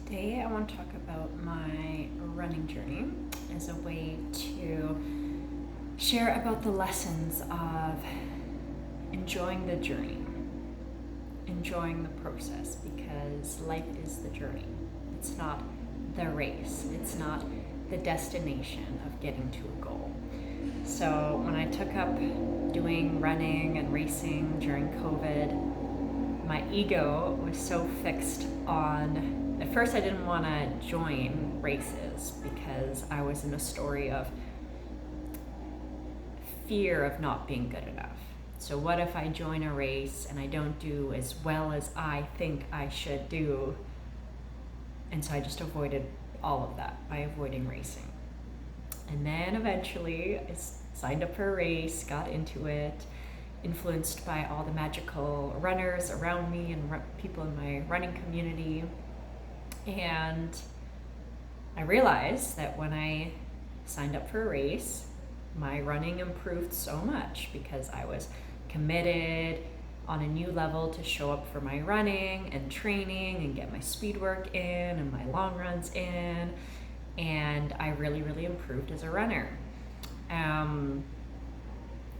Today I want to talk about my running journey as a way to share about the lessons of enjoying the journey, enjoying the process, because life is the journey. It's not the race. It's not the destination of getting to a goal. So when I took up doing running and racing during COVID, my ego was so fixed on, at first I didn't want to join races because I was in a story of fear of not being good enough. So what if I join a race and I don't do as well as I think I should do? And so I just avoided all of that by avoiding racing. And then eventually I signed up for a race, got into it, influenced by all the magical runners around me and people in my running community. And I realized that when I signed up for a race, my running improved so much because I was committed on a new level to show up for my running and training and get my speed work in and my long runs in. And I really, really improved as a runner.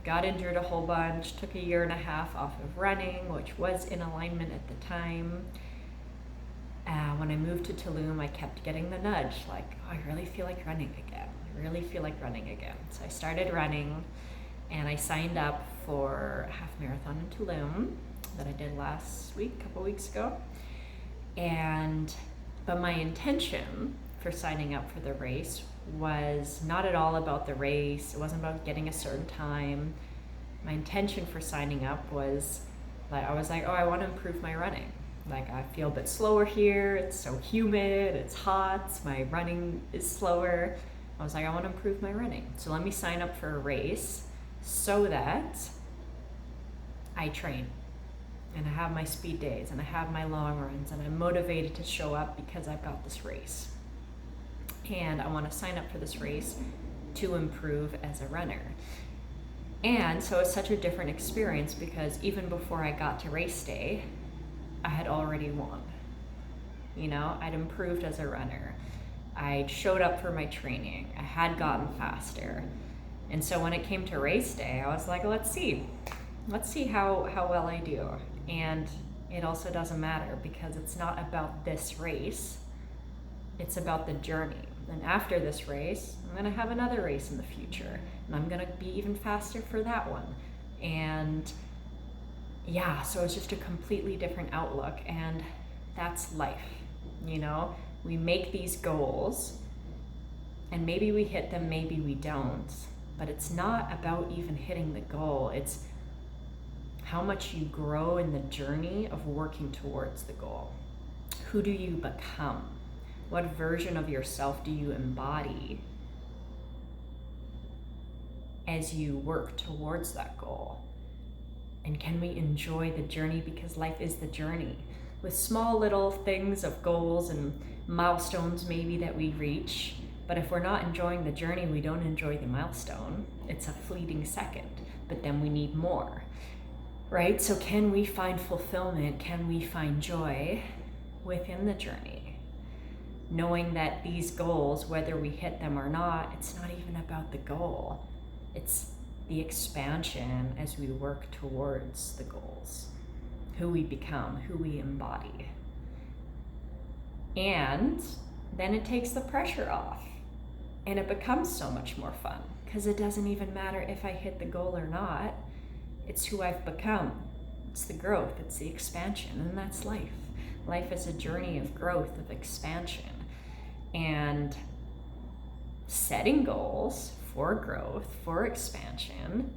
Got injured a whole bunch, took a year and a half off of running, which was in alignment at the time. When I moved to Tulum, I kept getting the nudge, like, oh, I really feel like running again. I really feel like running again. So I started running, and I signed up for a half marathon in Tulum that I did last week, a couple weeks ago. But my intention for signing up for the race was not at all about the race. It wasn't about getting a certain time. My intention for signing up was that I was like, oh, I want to improve my running. Like, I feel a bit slower here. It's so humid, it's hot, my running is slower. I was like, I want to improve my running. So let me sign up for a race so that I train and I have my speed days and I have my long runs and I'm motivated to show up because I've got this race. And I want to sign up for this race to improve as a runner. And so it's such a different experience because even before I got to race day, I had already won. You know, I'd improved as a runner. I'd showed up for my training. I had gotten faster. And so when it came to race day, I was like, let's see how well I do. And it also doesn't matter because it's not about this race. It's about the journey. And after this race, I'm gonna have another race in the future. And I'm gonna be even faster for that one. And yeah, so it's just a completely different outlook, and that's life, you know? We make these goals, and maybe we hit them, maybe we don't, but it's not about even hitting the goal. It's how much you grow in the journey of working towards the goal. Who do you become? What version of yourself do you embody as you work towards that goal? And can we enjoy the journey, because life is the journey, with small little things of goals and milestones maybe that we reach. But if we're not enjoying the journey, we don't enjoy the milestone. It's a fleeting second, but then we need more, right? So can we find fulfillment? Can we find joy within the journey? Knowing that these goals, whether we hit them or not, it's not even about the goal. It's the expansion as we work towards the goals, who we become, who we embody. And then it takes the pressure off and it becomes so much more fun because it doesn't even matter if I hit the goal or not. It's who I've become. It's the growth, it's the expansion, and that's life. Life is a journey of growth, of expansion, and setting goals for growth, for expansion,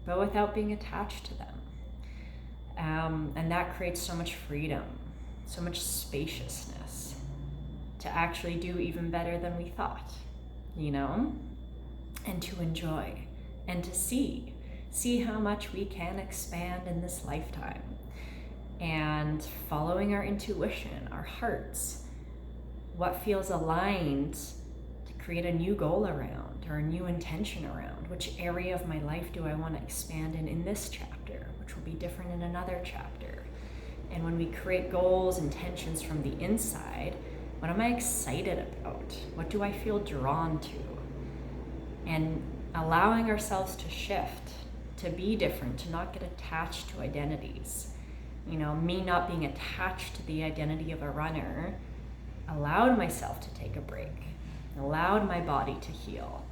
but without being attached to them. And that creates so much freedom, so much spaciousness to actually do even better than we thought, you know? And to enjoy and to see how much we can expand in this lifetime. And following our intuition, our hearts, what feels aligned to create a new goal around or a new intention around. Which area of my life do I want to expand in this chapter, which will be different in another chapter. And when we create goals, intentions from the inside, What am I excited about? What do I feel drawn to? And allowing ourselves to shift, to be different, to not get attached to identities. You know, me not being attached to the identity of a runner allowed myself to take a break, allowed my body to heal,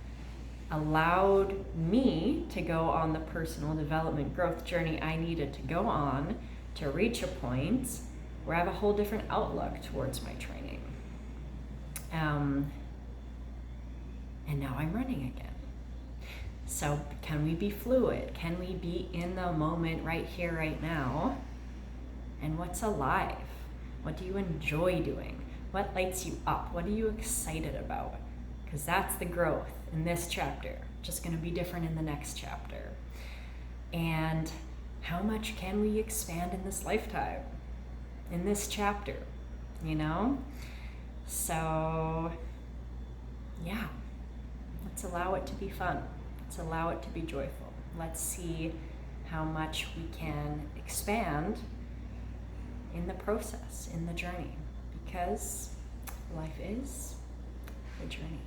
allowed me to go on the personal development growth journey I needed to go on to reach a point where I have a whole different outlook towards my training. And now I'm running again. So can we be fluid? Can we be in the moment right here, right now? And what's alive? What do you enjoy doing? What lights you up? What are you excited about? Because that's the growth in this chapter. Just going to be different in the next chapter. And how much can we expand in this lifetime? In this chapter, you know? So, yeah. Let's allow it to be fun. Let's allow it to be joyful. Let's see how much we can expand in the process, in the journey, because life is a journey.